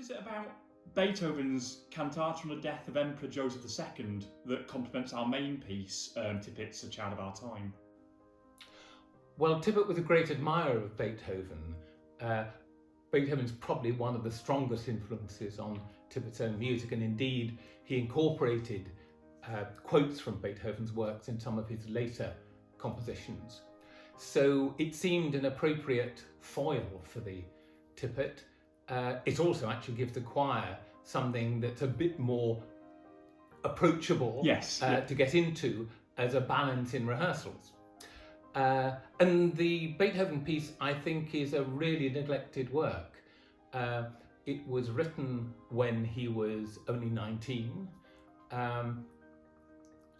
is it about Beethoven's Cantata on the death of Emperor Joseph II that complements our main piece, Tippett's A Child of Our Time? Well, Tippett was a great admirer of Beethoven. Beethoven's probably one of the strongest influences on Tippett's own music, and indeed he incorporated quotes from Beethoven's works in some of his later compositions. So it seemed an appropriate foil for the Tippett. It also actually gives the choir something that's a bit more approachable to get into as a balance in rehearsals. And the Beethoven piece, I think, is a really neglected work. It was written when he was only 19.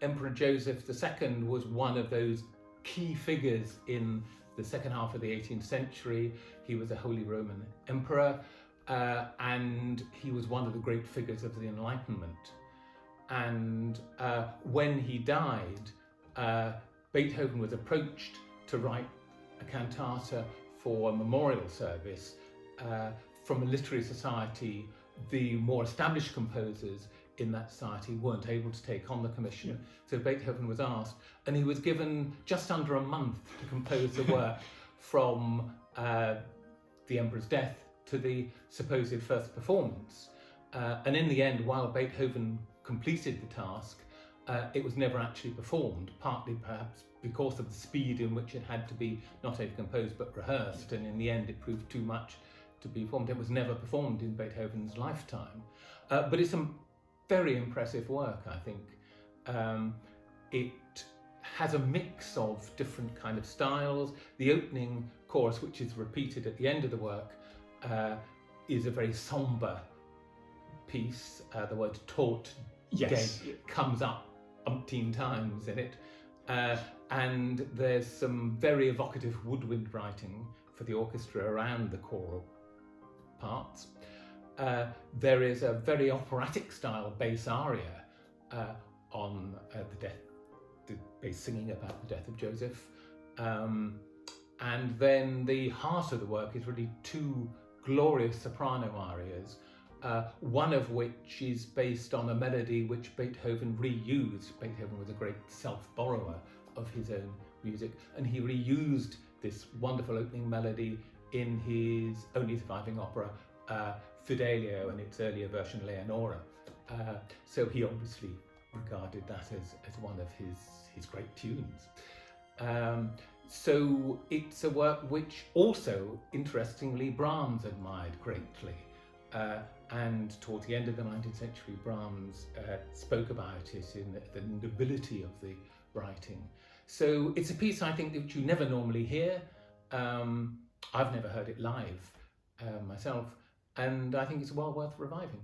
Emperor Joseph II was one of those key figures in the second half of the 18th century. He was a Holy Roman Emperor, and he was one of the great figures of the Enlightenment. And when he died, Beethoven was approached to write a cantata for a memorial service from a literary society. The more established composers in that society weren't able to take on the commission, so Beethoven was asked, and he was given just under a month to compose the work from the Emperor's death to the supposed first performance. And in the end, while Beethoven completed the task, it was never actually performed, partly perhaps because of the speed in which it had to be not only composed but rehearsed, and in the end it proved too much to be performed. It was never performed in Beethoven's lifetime. But it's a very impressive work, I think. It has a mix of different kind of styles. The opening chorus, which is repeated at the end of the work, is a very sombre piece. The word taut comes up umpteen times in it. And there's some very evocative woodwind writing for the orchestra around the choral parts. There is a very operatic style bass aria on the bass singing about the death of Joseph. And then the heart of the work is really two glorious soprano arias, one of which is based on a melody which Beethoven reused. Beethoven was a great self-borrower of his own music, and he reused this wonderful opening melody in his only surviving opera, Fidelio, and its earlier version, Leonora. So he obviously regarded that as one of his great tunes. So it's a work which also, interestingly, Brahms admired greatly. And towards the end of the 19th century, Brahms spoke about it in the nobility of the writing. So it's a piece, I think, that you never normally hear. I've never heard it live myself, and I think it's well worth reviving.